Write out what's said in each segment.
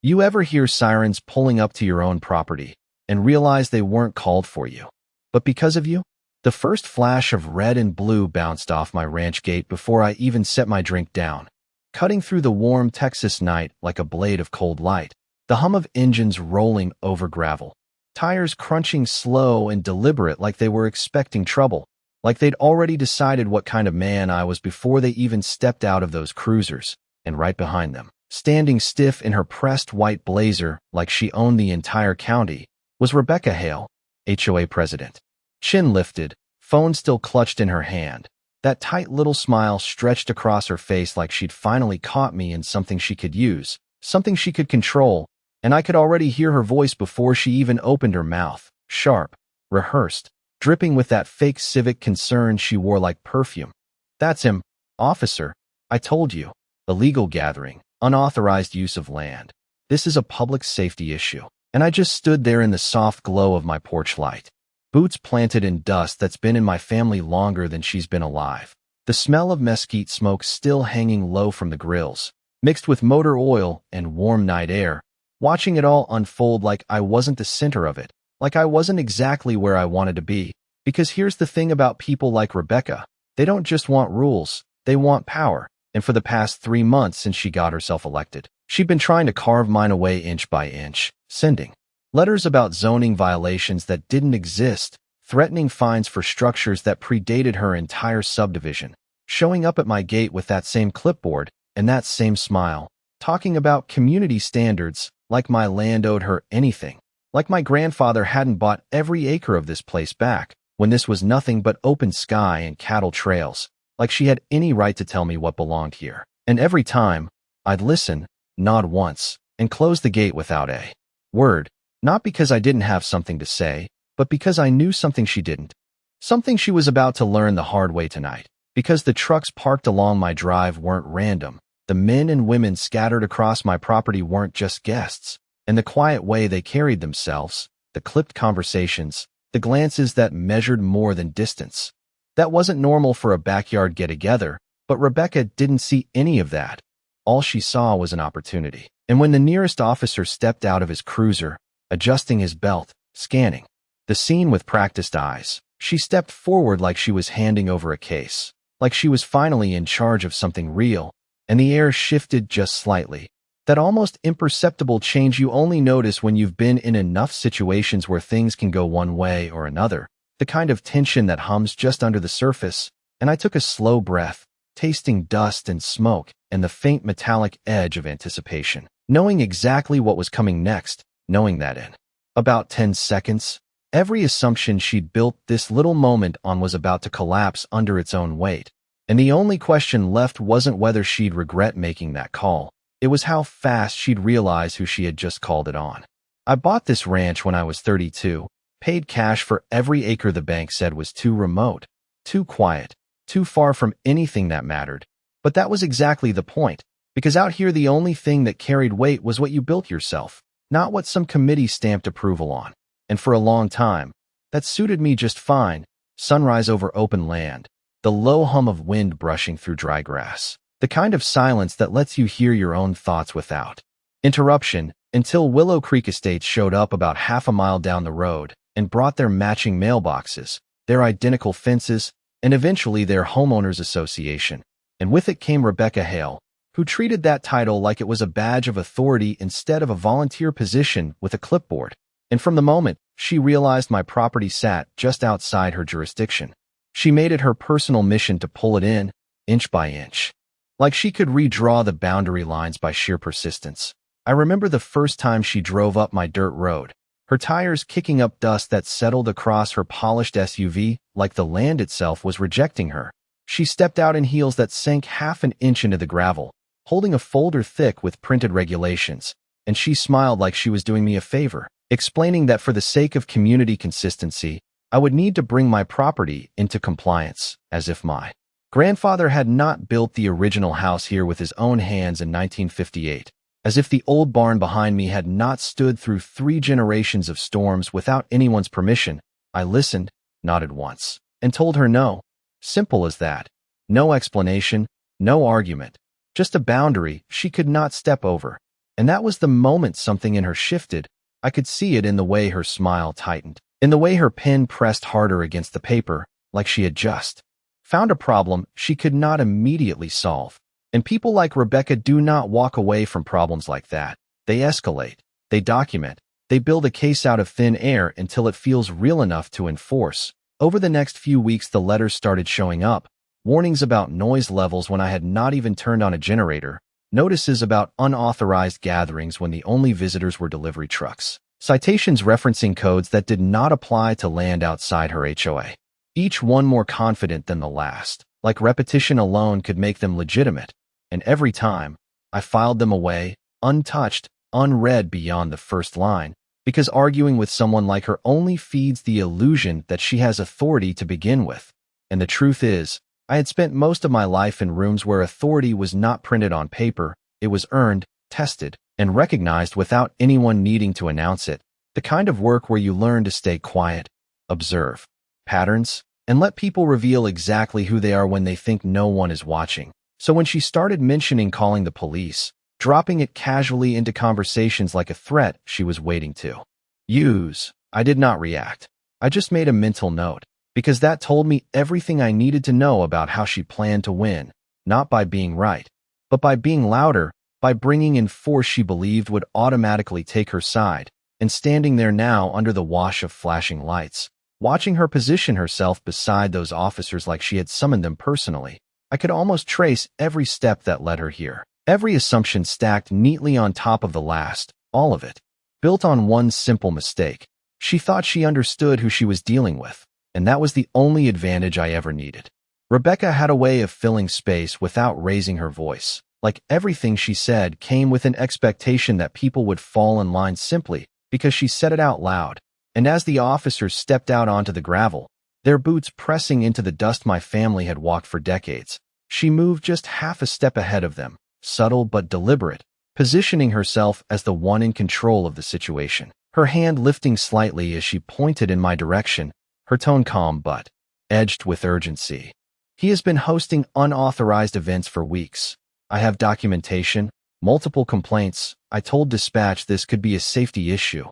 You ever hear sirens pulling up to your own property and realize they weren't called for you, but because of you? The first flash of red and blue bounced off my ranch gate before I even set my drink down, cutting through the warm Texas night like a blade of cold light. The hum of engines rolling over gravel, tires crunching slow and deliberate like they were expecting trouble, like they'd already decided what kind of man I was before they even stepped out of those cruisers. And right behind them, standing stiff in her pressed white blazer like she owned the entire county, was Rebecca Hale, HOA president. Chin lifted, phone still clutched in her hand. That tight little smile stretched across her face like she'd finally caught me in something she could use, something she could control, and I could already hear her voice before she even opened her mouth, sharp, rehearsed, dripping with that fake civic concern she wore like perfume. That's him, officer. I told you. Illegal gathering, unauthorized use of land. This is a public safety issue. And I just stood there in the soft glow of my porch light. Boots planted in dust that's been in my family longer than she's been alive. The smell of mesquite smoke still hanging low from the grills, mixed with motor oil and warm night air, watching it all unfold like I wasn't the center of it, like I wasn't exactly where I wanted to be. Because here's the thing about people like Rebecca. They don't just want rules, they want power. And for the past 3 months since she got herself elected, she'd been trying to carve mine away inch by inch, sending letters about zoning violations that didn't exist, threatening fines for structures that predated her entire subdivision, showing up at my gate with that same clipboard and that same smile, talking about community standards like my land owed her anything, like my grandfather hadn't bought every acre of this place back when this was nothing but open sky and cattle trails, like she had any right to tell me what belonged here. And every time, I'd listen, nod once, and close the gate without a word. Not because I didn't have something to say, but because I knew something she didn't. Something she was about to learn the hard way tonight. Because the trucks parked along my drive weren't random. The men and women scattered across my property weren't just guests. And the quiet way they carried themselves, the clipped conversations, the glances that measured more than distance. That wasn't normal for a backyard get-together, but Rebecca didn't see any of that. All she saw was an opportunity. And when the nearest officer stepped out of his cruiser, adjusting his belt, scanning the scene with practiced eyes, she stepped forward like she was handing over a case, like she was finally in charge of something real, and the air shifted just slightly. That almost imperceptible change you only notice when you've been in enough situations where things can go one way or another, the kind of tension that hums just under the surface. And I took a slow breath, tasting dust and smoke and the faint metallic edge of anticipation, knowing exactly what was coming next. Knowing that in about 10 seconds, every assumption she'd built this little moment on was about to collapse under its own weight. And the only question left wasn't whether she'd regret making that call. It was how fast she'd realize who she had just called it on. I bought this ranch when I was 32, paid cash for every acre the bank said was too remote, too quiet, too far from anything that mattered. But that was exactly the point, because out here the only thing that carried weight was what you built yourself. Not what some committee stamped approval on. And for a long time, that suited me just fine. Sunrise over open land, the low hum of wind brushing through dry grass, the kind of silence that lets you hear your own thoughts without interruption, until Willow Creek Estates showed up about half a mile down the road and brought their matching mailboxes, their identical fences, and eventually their homeowners association. And with it came Rebecca Hale, who treated that title like it was a badge of authority instead of a volunteer position with a clipboard. And from the moment she realized my property sat just outside her jurisdiction, she made it her personal mission to pull it in, inch by inch. Like she could redraw the boundary lines by sheer persistence. I remember the first time she drove up my dirt road, her tires kicking up dust that settled across her polished SUV like the land itself was rejecting her. She stepped out in heels that sank half an inch into the gravel, holding a folder thick with printed regulations, and she smiled like she was doing me a favor, explaining that for the sake of community consistency, I would need to bring my property into compliance, as if my grandfather had not built the original house here with his own hands in 1958, as if the old barn behind me had not stood through 3 generations of storms without anyone's permission. I listened, nodded once, and told her no. Simple as that. No explanation, no argument. Just a boundary she could not step over. And that was the moment something in her shifted. I could see it in the way her smile tightened, in the way her pen pressed harder against the paper, like she had just found a problem she could not immediately solve. And people like Rebecca do not walk away from problems like that. They escalate, they document, they build a case out of thin air until it feels real enough to enforce. Over the next few weeks, the letters started showing up. Warnings about noise levels when I had not even turned on a generator. Notices about unauthorized gatherings when the only visitors were delivery trucks. Citations referencing codes that did not apply to land outside her HOA. Each one more confident than the last, like repetition alone could make them legitimate. And every time, I filed them away, untouched, unread beyond the first line, because arguing with someone like her only feeds the illusion that she has authority to begin with. And the truth is, I had spent most of my life in rooms where authority was not printed on paper, it was earned, tested, and recognized without anyone needing to announce it. The kind of work where you learn to stay quiet, observe patterns, and let people reveal exactly who they are when they think no one is watching. So when she started mentioning calling the police, dropping it casually into conversations like a threat she was waiting to use, I did not react. I just made a mental note, because that told me everything I needed to know about how she planned to win, not by being right, but by being louder, by bringing in force she believed would automatically take her side, and standing there now under the wash of flashing lights, watching her position herself beside those officers like she had summoned them personally. I could almost trace every step that led her here. Every assumption stacked neatly on top of the last, all of it, built on one simple mistake. She thought she understood who she was dealing with, and that was the only advantage I ever needed. Rebecca had a way of filling space without raising her voice. Like everything she said came with an expectation that people would fall in line simply because she said it out loud. And as the officers stepped out onto the gravel, their boots pressing into the dust my family had walked for decades, she moved just half a step ahead of them, subtle but deliberate, positioning herself as the one in control of the situation. Her hand lifting slightly as she pointed in my direction, her tone calm but edged with urgency. He has been hosting unauthorized events for weeks. I have documentation, multiple complaints. I told dispatch this could be a safety issue.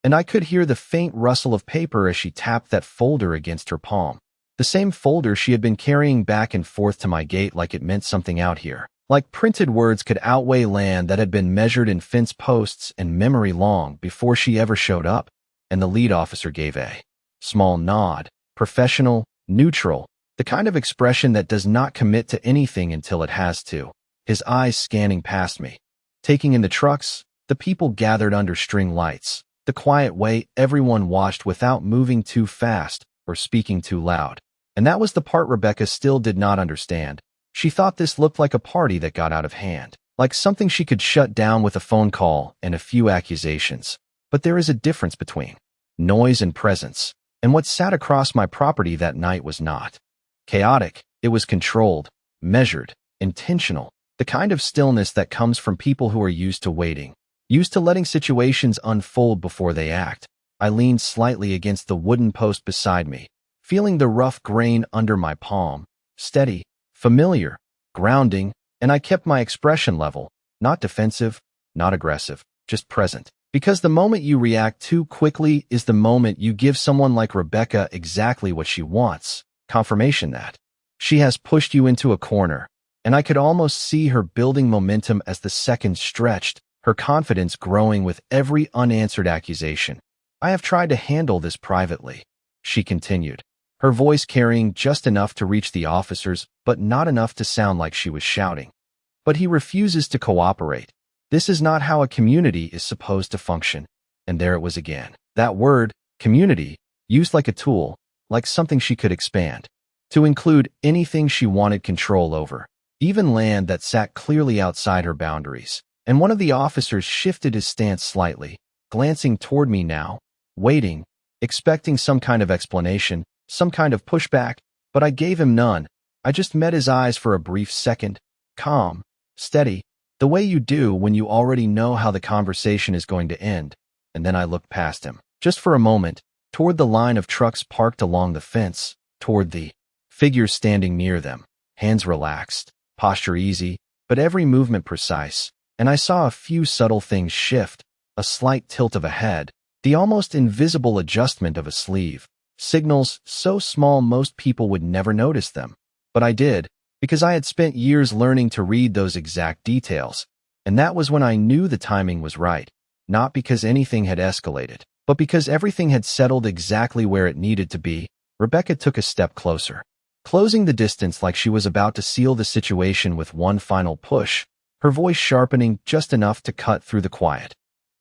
And I could hear the faint rustle of paper as she tapped that folder against her palm. The same folder she had been carrying back and forth to my gate like it meant something out here. Like printed words could outweigh land that had been measured in fence posts and memory long before she ever showed up. And the lead officer gave a small nod, professional, neutral, the kind of expression that does not commit to anything until it has to. His eyes scanning past me, taking in the trucks, the people gathered under string lights, the quiet way everyone watched without moving too fast or speaking too loud. And that was the part Rebecca still did not understand. She thought this looked like a party that got out of hand, like something she could shut down with a phone call and a few accusations. But there is a difference between noise and presence, and what sat across my property that night was not chaotic. It was controlled, measured, intentional, the kind of stillness that comes from people who are used to waiting, used to letting situations unfold before they act. I leaned slightly against the wooden post beside me, feeling the rough grain under my palm, steady, familiar, grounding, and I kept my expression level, not defensive, not aggressive, just present. Because the moment you react too quickly is the moment you give someone like Rebecca exactly what she wants, confirmation that she has pushed you into a corner. And I could almost see her building momentum as the seconds stretched, her confidence growing with every unanswered accusation. I have tried to handle this privately, she continued, her voice carrying just enough to reach the officers, but not enough to sound like she was shouting. But he refuses to cooperate. This is not how a community is supposed to function. And there it was again. That word, community, used like a tool, like something she could expand, to include anything she wanted control over, even land that sat clearly outside her boundaries. And one of the officers shifted his stance slightly, glancing toward me now, waiting, expecting some kind of explanation, some kind of pushback, but I gave him none. I just met his eyes for a brief second, calm, steady, the way you do when you already know how the conversation is going to end. And then I looked past him, just for a moment, toward the line of trucks parked along the fence, toward the figures standing near them, hands relaxed, posture easy, but every movement precise. and I saw a few subtle things shift, a slight tilt of a head, the almost invisible adjustment of a sleeve. Signals so small most people would never notice them. But I did, because I had spent years learning to read those exact details. And that was when I knew the timing was right, not because anything had escalated, but because everything had settled exactly where it needed to be. Rebecca took a step closer, closing the distance like she was about to seal the situation with one final push, her voice sharpening just enough to cut through the quiet.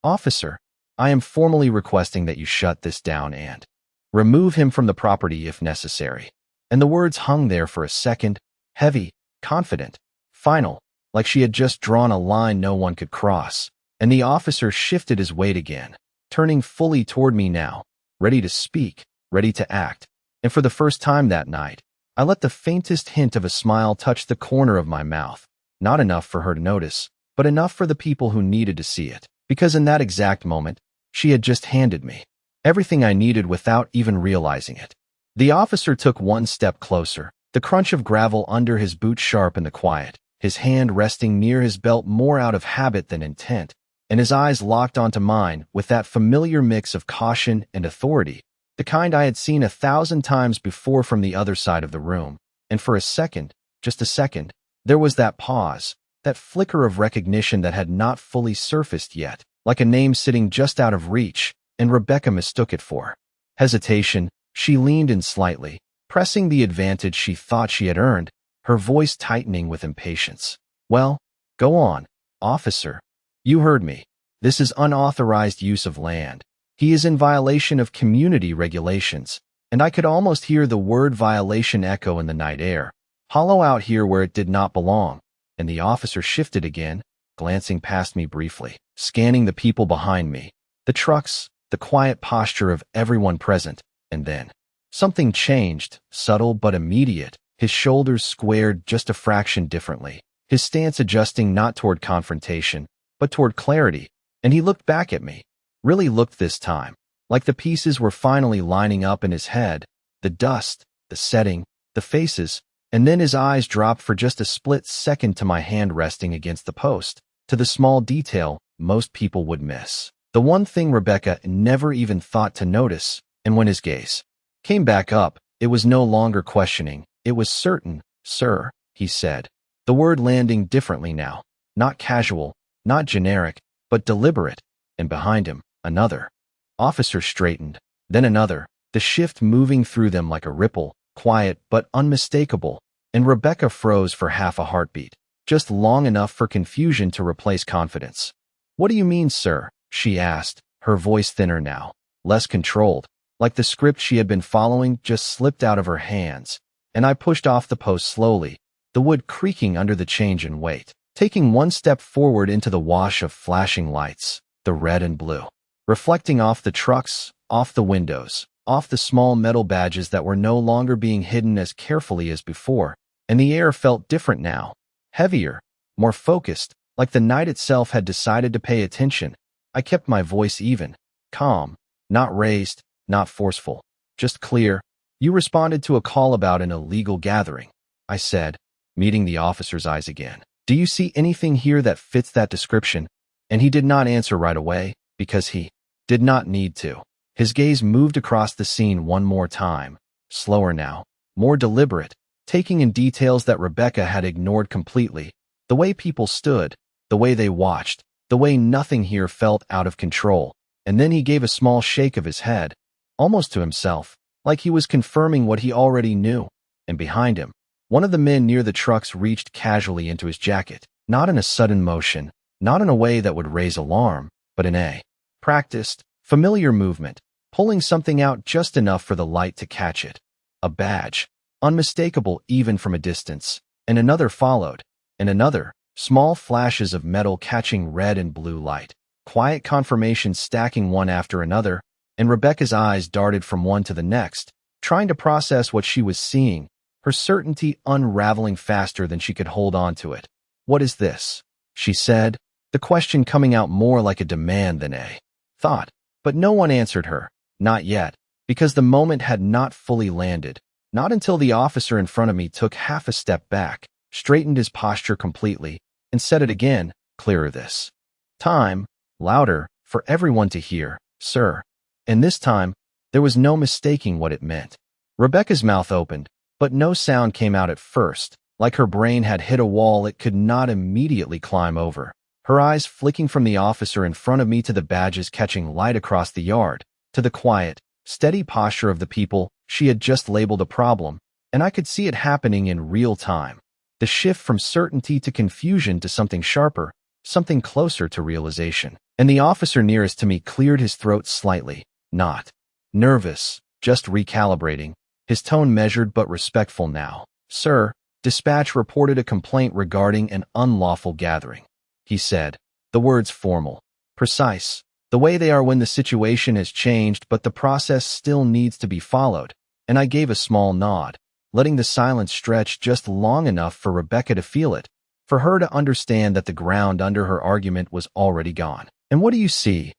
"Officer, I am formally requesting that you shut this down and remove him from the property if necessary." And the words hung there for a second, heavy, confident, final, like she had just drawn a line no one could cross. And the officer shifted his weight again, turning fully toward me now, ready to speak, ready to act. And for the first time that night, I let the faintest hint of a smile touch the corner of my mouth, not enough for her to notice, but enough for the people who needed to see it. Because in that exact moment, she had just handed me everything I needed without even realizing it. The officer took one step closer, the crunch of gravel under his boot sharp in the quiet, his hand resting near his belt more out of habit than intent, and his eyes locked onto mine with that familiar mix of caution and authority, the kind I had seen 1,000 times before from the other side of the room. And for a second, just a second, there was that pause, that flicker of recognition that had not fully surfaced yet, like a name sitting just out of reach, and Rebecca mistook it for hesitation. She leaned in slightly, pressing the advantage she thought she had earned, her voice tightening with impatience. "Well, go on, officer. You heard me. This is unauthorized use of land. He is in violation of community regulations." And I could almost hear the word violation echo in the night air, hollow out here where it did not belong. And the officer shifted again, glancing past me briefly, scanning the people behind me, the trucks, the quiet posture of everyone present. And then something changed, subtle but immediate. His shoulders squared just a fraction differently, his stance adjusting not toward confrontation, but toward clarity. And he looked back at me, really looked this time, like the pieces were finally lining up in his head, the dust, the setting, the faces. And then his eyes dropped for just a split second to my hand resting against the post, to the small detail most people would miss, the one thing Rebecca never even thought to notice. And when his gaze came back up, it was no longer questioning, it was certain. "Sir," he said, the word landing differently now, not casual, not generic, but deliberate. And behind him, another officer straightened, then another, the shift moving through them like a ripple, quiet but unmistakable. And Rebecca froze for half a heartbeat, just long enough for confusion to replace confidence. "What do you mean, sir?" she asked, her voice thinner now, less controlled, like the script she had been following just slipped out of her hands. And I pushed off the post slowly, the wood creaking under the change in weight, taking one step forward into the wash of flashing lights, the red and blue, reflecting off the trucks, off the windows, off the small metal badges that were no longer being hidden as carefully as before. And the air felt different now, heavier, more focused, like the night itself had decided to pay attention. I kept my voice even, calm, not raised, not forceful, just clear. "You responded to a call about an illegal gathering," I said, meeting the officer's eyes again. "Do you see anything here that fits that description?" And he did not answer right away, because he did not need to. His gaze moved across the scene one more time, slower now, more deliberate, taking in details that Rebecca had ignored completely, the way people stood, the way they watched, the way nothing here felt out of control. And then he gave a small shake of his head, almost to himself, like he was confirming what he already knew. And behind him, one of the men near the trucks reached casually into his jacket, not in a sudden motion, not in a way that would raise alarm, but in a practiced, familiar movement, pulling something out just enough for the light to catch it. A badge, unmistakable even from a distance. And another followed, and another, small flashes of metal catching red and blue light, quiet confirmation stacking one after another. And Rebecca's eyes darted from one to the next, trying to process what she was seeing, her certainty unraveling faster than she could hold on to it. "What is this?" she said, the question coming out more like a demand than a thought. But no one answered her, not yet, because the moment had not fully landed, not until the officer in front of me took half a step back, straightened his posture completely, and said it again, clearer this time, louder, for everyone to hear, sir. And this time, there was no mistaking what it meant. Rebecca's mouth opened, but no sound came out at first, like her brain had hit a wall it could not immediately climb over. Her eyes flicking from the officer in front of me to the badges catching light across the yard, to the quiet, steady posture of the people she had just labeled a problem, and I could see it happening in real time. The shift from certainty to confusion to something sharper, something closer to realization. And the officer nearest to me cleared his throat slightly, not nervous, just recalibrating, his tone measured but respectful now. Sir, dispatch reported a complaint regarding an unlawful gathering, he said, the words formal, precise, the way they are when the situation has changed but the process still needs to be followed, and I gave a small nod, letting the silence stretch just long enough for Rebecca to feel it, for her to understand that the ground under her argument was already gone. And what do you see?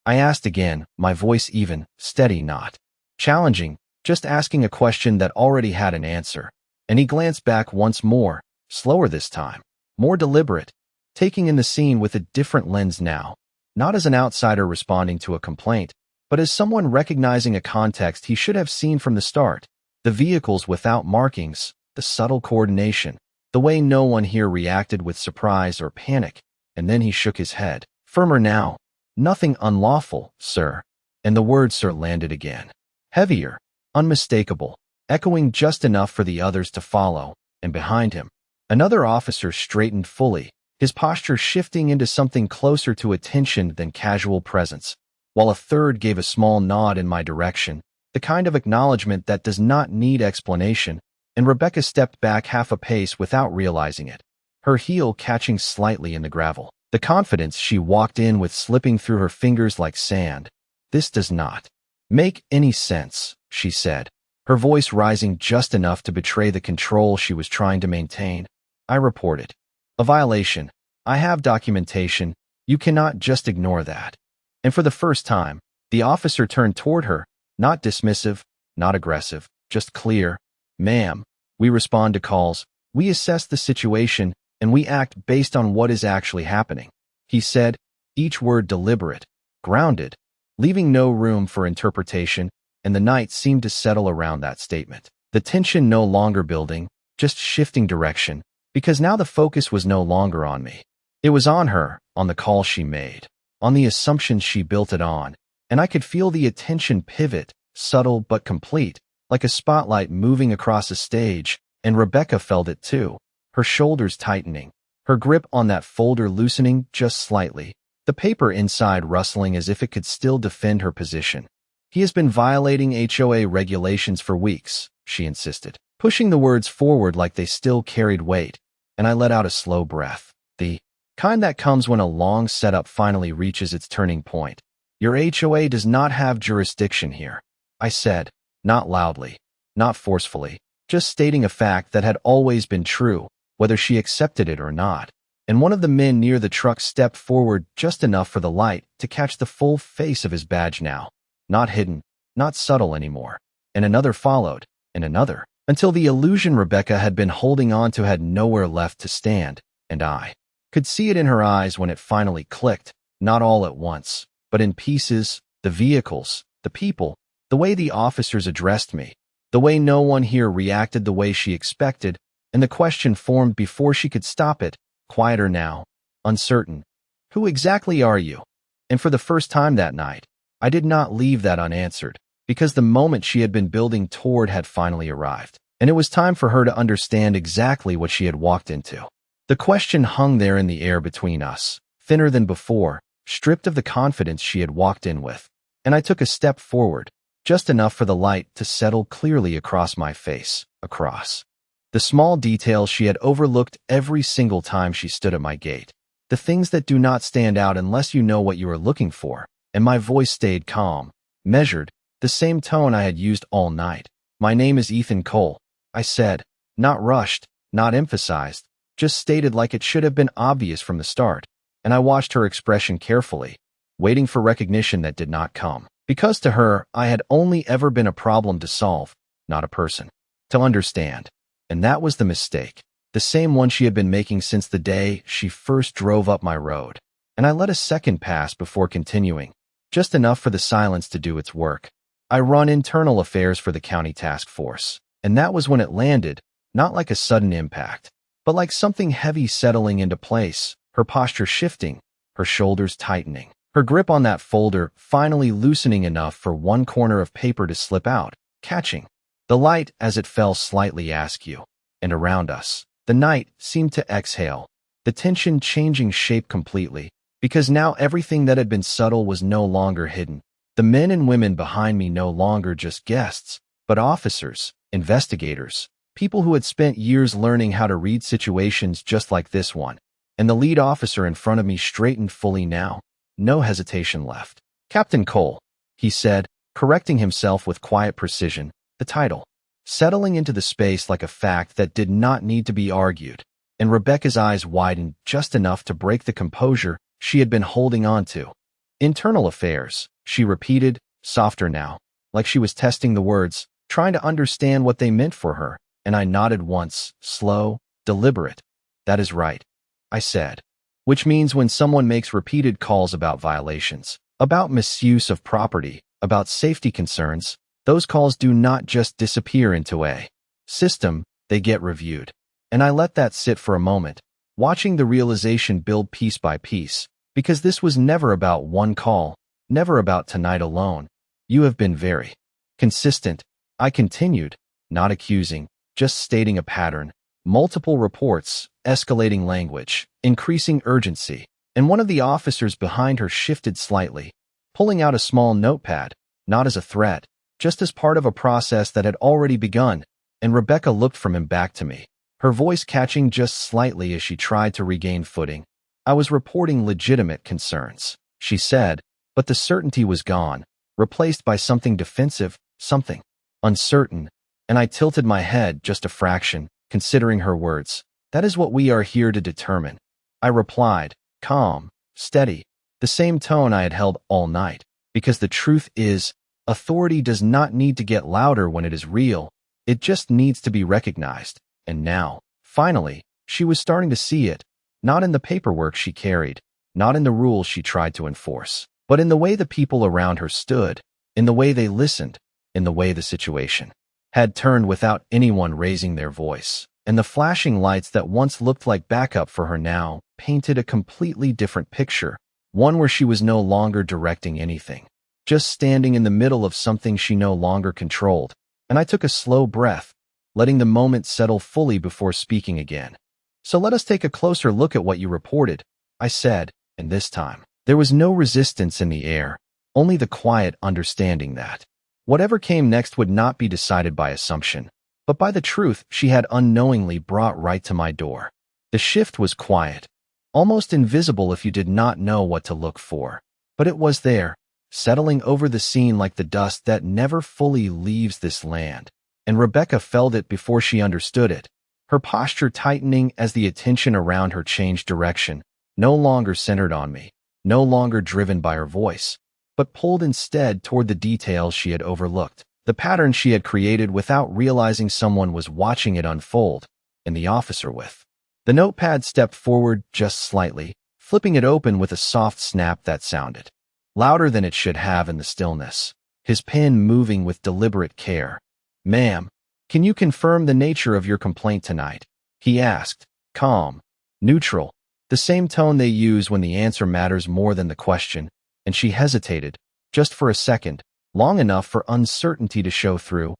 I asked again, my voice even, steady, not challenging, just asking a question that already had an answer. And he glanced back once more, slower this time, more deliberate, taking in the scene with a different lens now, not as an outsider responding to a complaint, but as someone recognizing a context he should have seen from the start. The vehicles without markings, the subtle coordination, the way no one here reacted with surprise or panic. And then he shook his head. Firmer now. Nothing unlawful, sir. And the word sir landed again. Heavier, unmistakable, echoing just enough for the others to follow, and behind him, another officer straightened fully, his posture shifting into something closer to attention than casual presence, while a third gave a small nod in my direction, the kind of acknowledgement that does not need explanation, and Rebecca stepped back half a pace without realizing it, her heel catching slightly in the gravel. The confidence she walked in with slipping through her fingers like sand. This does not make any sense, she said, her voice rising just enough to betray the control she was trying to maintain. I reported. A violation. I have documentation. You cannot just ignore that. And for the first time, the officer turned toward her, not dismissive, not aggressive, just clear. Ma'am, we respond to calls, we assess the situation, and we act based on what is actually happening, he said, each word deliberate, grounded, leaving no room for interpretation, and the night seemed to settle around that statement. The tension no longer building, just shifting direction, because now the focus was no longer on me. It was on her, on the call she made, on the assumptions she built it on, and I could feel the attention pivot, subtle but complete, like a spotlight moving across a stage, and Rebecca felt it too. Her shoulders tightening, her grip on that folder loosening just slightly, the paper inside rustling as if it could still defend her position. He has been violating HOA regulations for weeks, she insisted, pushing the words forward like they still carried weight, and I let out a slow breath, the kind that comes when a long setup finally reaches its turning point. Your HOA does not have jurisdiction here, I said, not loudly, not forcefully, just stating a fact that had always been true, whether she accepted it or not. And one of the men near the truck stepped forward just enough for the light to catch the full face of his badge now. Not hidden, not subtle anymore. And another followed, and another, until the illusion Rebecca had been holding on to had nowhere left to stand, and I could see it in her eyes when it finally clicked, not all at once, but in pieces, the vehicles, the people, the way the officers addressed me, the way no one here reacted the way she expected, and the question formed before she could stop it, quieter now, uncertain. Who exactly are you? And for the first time that night, I did not leave that unanswered, because the moment she had been building toward had finally arrived, and it was time for her to understand exactly what she had walked into. The question hung there in the air between us, thinner than before, stripped of the confidence she had walked in with, and I took a step forward, just enough for the light to settle clearly across my face, across the small details she had overlooked every single time she stood at my gate, the things that do not stand out unless you know what you are looking for, and my voice stayed calm, measured, the same tone I had used all night. My name is Ethan Cole, I said, not rushed, not emphasized, just stated like it should have been obvious from the start, and I watched her expression carefully, waiting for recognition that did not come, because to her, I had only ever been a problem to solve, not a person to understand. And that was the mistake. the same one she had been making since the day she first drove up my road. And I let a second pass before continuing, just enough for the silence to do its work. I run internal affairs for the county task force, and that was when it landed, not like a sudden impact, but like something heavy settling into place, her posture shifting, her shoulders tightening, her grip on that folder finally loosening enough for one corner of paper to slip out, catching the light as it fell slightly askew. And around us, the night seemed to exhale, the tension changing shape completely, because now everything that had been subtle was no longer hidden. The men and women behind me no longer just guests, but officers, investigators, people who had spent years learning how to read situations just like this one. And the lead officer in front of me straightened fully now, no hesitation left. "Captain Cole," he said, correcting himself with quiet precision, the title settling into the space like a fact that did not need to be argued. And Rebecca's eyes widened just enough to break the composure she had been holding on to. "Internal affairs," she repeated, softer now, like she was testing the words, trying to understand what they meant for her, and I nodded once, slow, deliberate. "That is right," I said. "Which means when someone makes repeated calls about violations, about misuse of property, about safety concerns, those calls do not just disappear into a system, they get reviewed." And I let that sit for a moment, watching the realization build piece by piece, because this was never about one call, never about tonight alone. "You have been very consistent," I continued, not accusing, just stating a pattern. Multiple reports, escalating language, increasing urgency, and one of the officers behind her shifted slightly, pulling out a small notepad, not as a threat, just as part of a process that had already begun, and Rebecca looked from him back to me, her voice catching just slightly as she tried to regain footing. "I was reporting legitimate concerns," she said, but the certainty was gone, replaced by something defensive, something uncertain, and I tilted my head just a fraction, considering her words. "That is what we are here to determine," I replied, calm, steady, the same tone I had held all night, because the truth is, authority does not need to get louder when it is real, it just needs to be recognized. And now, finally, she was starting to see it, not in the paperwork she carried, not in the rules she tried to enforce, but in the way the people around her stood, in the way they listened, in the way the situation had turned without anyone raising their voice. And the flashing lights that once looked like backup for her now painted a completely different picture, one where she was no longer directing anything, just standing in the middle of something she no longer controlled. And I took a slow breath, letting the moment settle fully before speaking again. "So let us take a closer look at what you reported," I said, and this time, there was no resistance in the air, only the quiet understanding that whatever came next would not be decided by assumption, but by the truth she had unknowingly brought right to my door. The shift was quiet, almost invisible if you did not know what to look for, but it was there, settling over the scene like the dust that never fully leaves this land. And Rebecca felt it before she understood it, her posture tightening as the attention around her changed direction, no longer centered on me, no longer driven by her voice, but pulled instead toward the details she had overlooked, the pattern she had created without realizing someone was watching it unfold. And the officer with the notepad stepped forward just slightly, flipping it open with a soft snap that sounded louder than it should have in the stillness, his pen moving with deliberate care. "Ma'am, can you confirm the nature of your complaint tonight?" he asked, calm, neutral, the same tone they use when the answer matters more than the question. And she hesitated, just for a second, long enough for uncertainty to show through.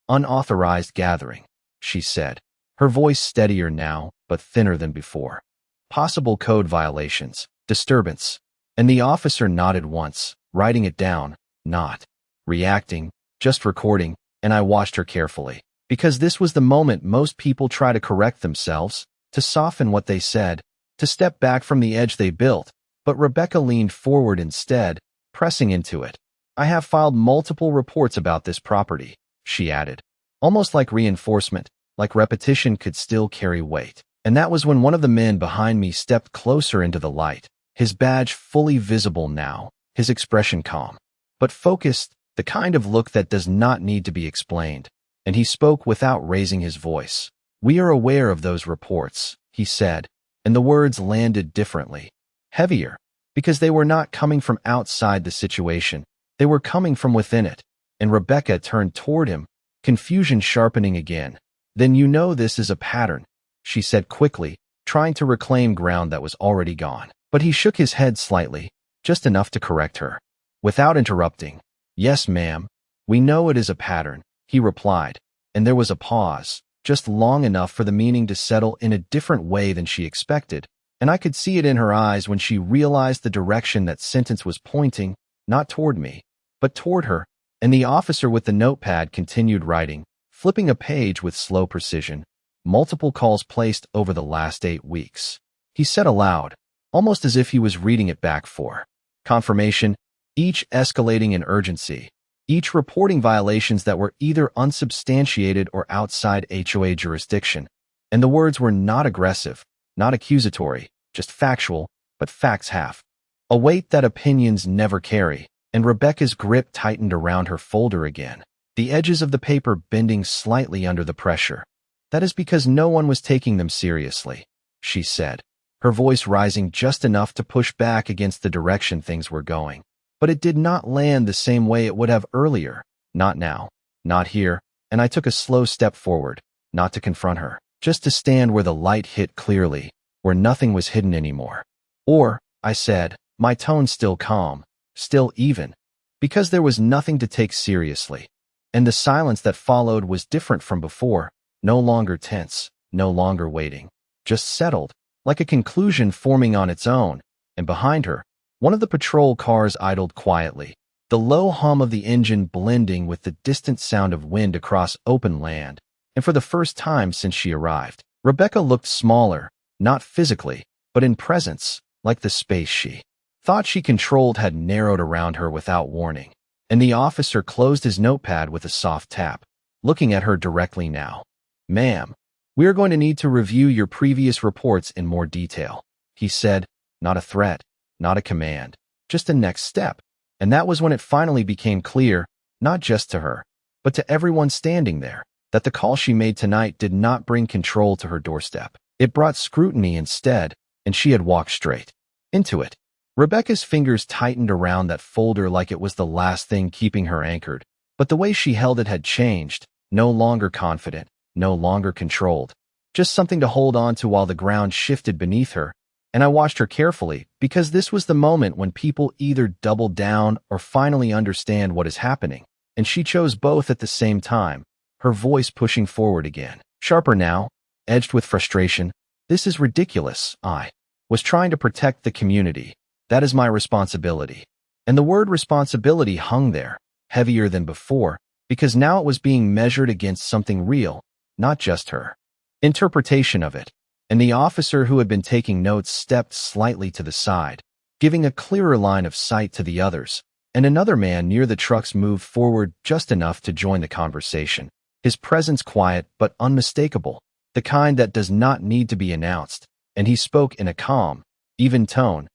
"Unauthorized gathering," she said, her voice steadier now, but thinner than before. "Possible code violations, disturbance." And the officer nodded once, writing it down, not reacting, just recording, and I watched her carefully, because this was the moment most people try to correct themselves, to soften what they said, to step back from the edge they built. But Rebecca leaned forward instead, pressing into it. "I have filed multiple reports about this property," she added, almost like reinforcement, like repetition could still carry weight. And that was when one of the men behind me stepped closer into the light, his badge fully visible now, his expression calm, but focused, the kind of look that does not need to be explained. And he spoke without raising his voice. "We are aware of those reports," he said, and the words landed differently, heavier, because they were not coming from outside the situation. They were coming from within it, and Rebecca turned toward him, confusion sharpening again. "Then you know this is a pattern," she said quickly, trying to reclaim ground that was already gone. But he shook his head slightly, just enough to correct her. Without interrupting, "Yes, ma'am, we know it is a pattern," he replied, and there was a pause, just long enough for the meaning to settle in a different way than she expected, and I could see it in her eyes when she realized the direction that sentence was pointing, not toward me, but toward her, and the officer with the notepad continued writing, flipping a page with slow precision. "Multiple calls placed over the last 8 weeks," he said aloud, almost as if he was reading it back for confirmation, each escalating in urgency, each reporting violations that were either unsubstantiated or outside HOA jurisdiction. And the words were not aggressive, not accusatory, just factual, but facts have a weight that opinions never carry, and Rebecca's grip tightened around her folder again, the edges of the paper bending slightly under the pressure. "That is because no one was taking them seriously," she said, her voice rising just enough to push back against the direction things were going. But it did not land the same way it would have earlier. Not now, not here, and I took a slow step forward, not to confront her, just to stand where the light hit clearly, where nothing was hidden anymore. "Or," I said, my tone still calm, still even, because there was nothing to take seriously. And the silence that followed was different from before, no longer tense, no longer waiting, just settled, like a conclusion forming on its own, and behind her, one of the patrol cars idled quietly, the low hum of the engine blending with the distant sound of wind across open land, and for the first time since she arrived, Rebecca looked smaller, not physically, but in presence, like the space she thought she controlled had narrowed around her without warning. And the officer closed his notepad with a soft tap, looking at her directly now. "Ma'am, we are going to need to review your previous reports in more detail," he said, not a threat, not a command, just a next step. And that was when it finally became clear, not just to her, but to everyone standing there, that the call she made tonight did not bring control to her doorstep. It brought scrutiny instead, and she had walked straight into it. Rebecca's fingers tightened around that folder like it was the last thing keeping her anchored, but the way she held it had changed, no longer confident, no longer controlled, just something to hold on to while the ground shifted beneath her. And I watched her carefully, because this was the moment when people either double down or finally understand what is happening, and she chose both at the same time, her voice pushing forward again, sharper now, edged with frustration. "This is ridiculous. I was trying to protect the community. That is my responsibility." And the word responsibility hung there, heavier than before, because now it was being measured against something real, not just her interpretation of it. And the officer who had been taking notes stepped slightly to the side, giving a clearer line of sight to the others, and another man near the trucks moved forward just enough to join the conversation, his presence quiet but unmistakable, the kind that does not need to be announced, and he spoke in a calm, even tone.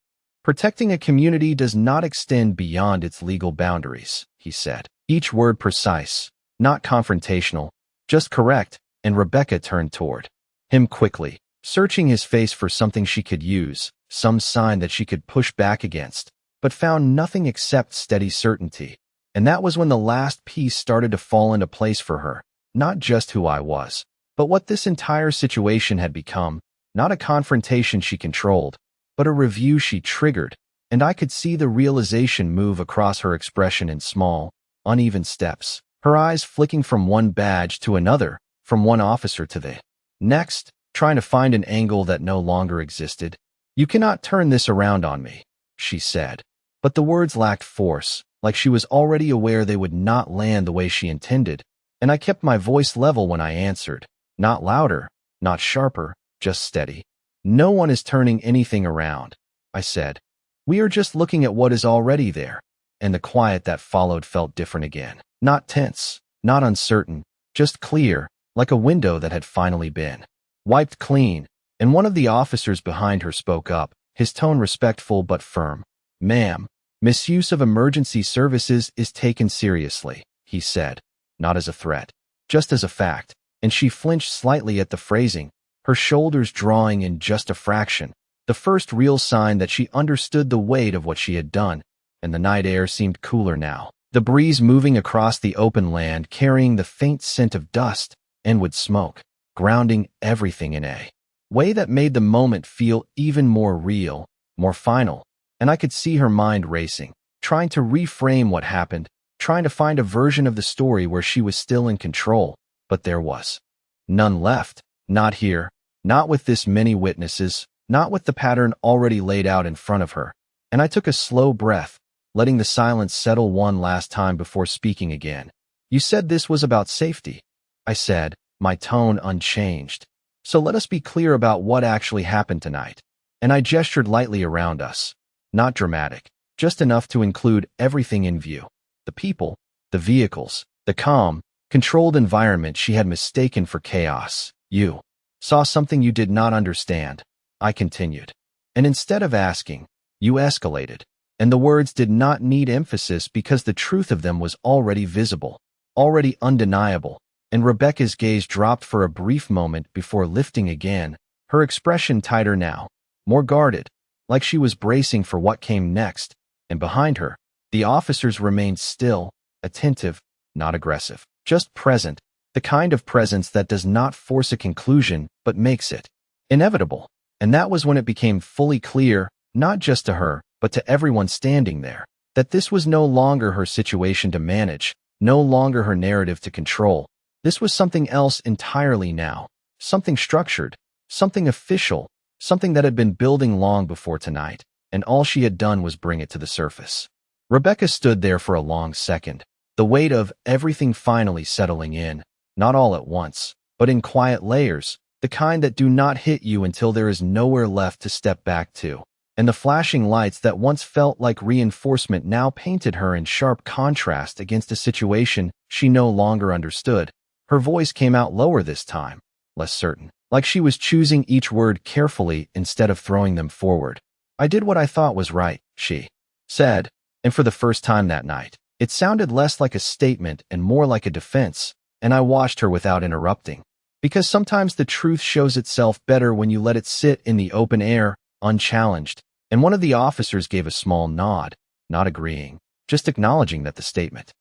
"Protecting a community does not extend beyond its legal boundaries," he said, each word precise, not confrontational, just correct, and Rebecca turned toward him quickly, searching his face for something she could use, some sign that she could push back against, but found nothing except steady certainty. And that was when the last piece started to fall into place for her, not just who I was, but what this entire situation had become, not a confrontation she controlled, but a review she triggered, and I could see the realization move across her expression in small, uneven steps, her eyes flicking from one badge to another, from one officer to the next, trying to find an angle that no longer existed. "You cannot turn this around on me," she said. But the words lacked force, like she was already aware they would not land the way she intended, and I kept my voice level when I answered, not louder, not sharper, just steady. "No one is turning anything around," I said. "We are just looking at what is already there." And the quiet that followed felt different again, not tense, not uncertain, just clear, like a window that had finally been wiped clean, and one of the officers behind her spoke up, his tone respectful but firm. "Ma'am, misuse of emergency services is taken seriously," he said, not as a threat, just as a fact, and she flinched slightly at the phrasing, her shoulders drawing in just a fraction, the first real sign that she understood the weight of what she had done, and the night air seemed cooler now. The breeze moving across the open land carrying the faint scent of dust and wood smoke, grounding everything in a way that made the moment feel even more real, more final, and I could see her mind racing, trying to reframe what happened, trying to find a version of the story where she was still in control, but there was none left, not here, not with this many witnesses, not with the pattern already laid out in front of her, and I took a slow breath, letting the silence settle one last time before speaking again. You said this was about safety, I said, my tone unchanged. So let us be clear about what actually happened tonight. And I gestured lightly around us. Not dramatic, just enough to include everything in view. The people, the vehicles, the calm, controlled environment she had mistaken for chaos. You saw something you did not understand, I continued. And instead of asking, you escalated. And the words did not need emphasis because the truth of them was already visible, already undeniable. And Rebecca's gaze dropped for a brief moment before lifting again, her expression tighter now, more guarded, like she was bracing for what came next. And behind her, the officers remained still, attentive, not aggressive, just present, the kind of presence that does not force a conclusion but makes it inevitable. And that was when it became fully clear, not just to her, but to everyone standing there, that this was no longer her situation to manage, no longer her narrative to control. This was something else entirely now, something structured, something official, something that had been building long before tonight, and all she had done was bring it to the surface. Rebecca stood there for a long second, the weight of everything finally settling in, not all at once, but in quiet layers, the kind that do not hit you until there is nowhere left to step back to. And the flashing lights that once felt like reinforcement now painted her in sharp contrast against a situation she no longer understood. Her voice came out lower this time, less certain, like she was choosing each word carefully instead of throwing them forward. I did what I thought was right, she said, and for the first time that night, it sounded less like a statement and more like a defense, and I watched her without interrupting. Because sometimes the truth shows itself better when you let it sit in the open air, unchallenged, and one of the officers gave a small nod, not agreeing, just acknowledging that the statement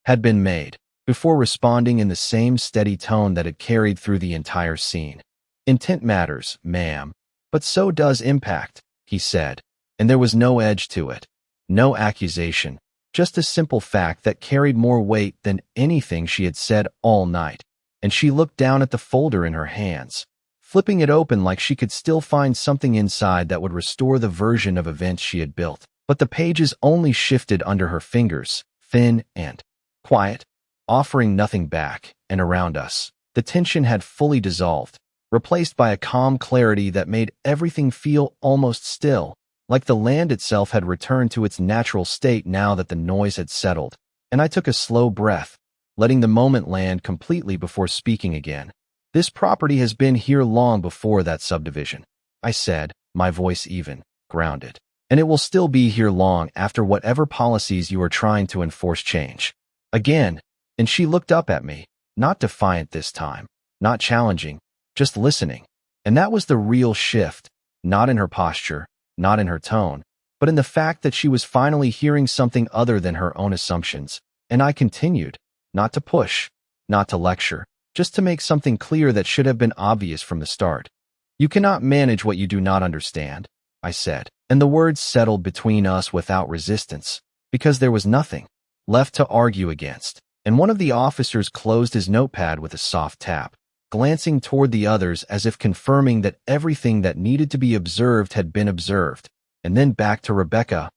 had been made, before responding in the same steady tone that had carried through the entire scene. Intent matters, ma'am, but so does impact, he said, and there was no edge to it, no accusation, just a simple fact that carried more weight than anything she had said all night. And she looked down at the folder in her hands, flipping it open like she could still find something inside that would restore the version of events she had built. But the pages only shifted under her fingers, thin and quiet, offering nothing back, and around us, the tension had fully dissolved, replaced by a calm clarity that made everything feel almost still, like the land itself had returned to its natural state now that the noise had settled. And I took a slow breath, letting the moment land completely before speaking again. This property has been here long before that subdivision, I said, my voice even, grounded. And it will still be here long after whatever policies you are trying to enforce change. Again, and she looked up at me, not defiant this time, not challenging, just listening. And that was the real shift, not in her posture, not in her tone, but in the fact that she was finally hearing something other than her own assumptions. And I continued, not to push, not to lecture, just to make something clear that should have been obvious from the start. You cannot manage what you do not understand, I said, and the words settled between us without resistance, because there was nothing left to argue against. And one of the officers closed his notepad with a soft tap, glancing toward the others as if confirming that everything that needed to be observed had been observed, and then back to Rebecca.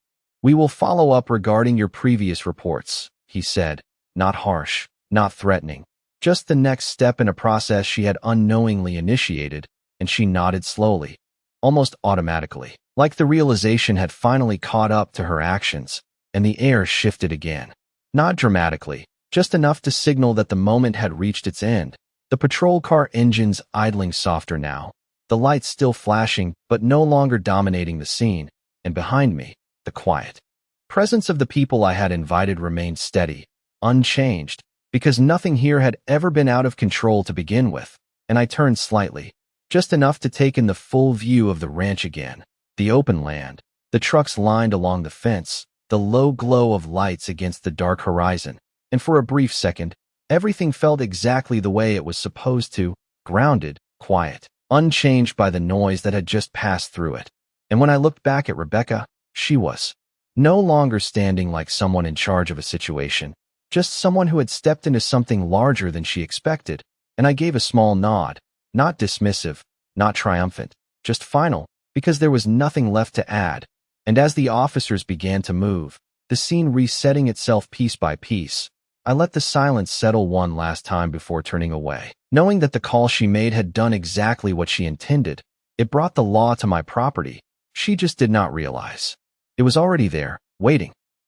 We will follow up regarding your previous reports, he said, not harsh, not threatening, just the next step in a process she had unknowingly initiated, and she nodded slowly, almost automatically, like the realization had finally caught up to her actions, and the air shifted again. Not dramatically, just enough to signal that the moment had reached its end. The patrol car engines idling softer now, the lights still flashing but no longer dominating the scene, and behind me, the quiet presence of the people I had invited remained steady, unchanged, because nothing here had ever been out of control to begin with, and I turned slightly, just enough to take in the full view of the ranch again. The open land, the trucks lined along the fence, the low glow of lights against the dark horizon, and for a brief second, everything felt exactly the way it was supposed to, grounded, quiet, unchanged by the noise that had just passed through it. And when I looked back at Rebecca, she was no longer standing like someone in charge of a situation, just someone who had stepped into something larger than she expected, and I gave a small nod, not dismissive, not triumphant, just final, because there was nothing left to add. And as the officers began to move, the scene resetting itself piece by piece, I let the silence settle one last time before turning away. Knowing that the call she made had done exactly what she intended, it brought the law to my property. She just did not realize. It was already there, waiting.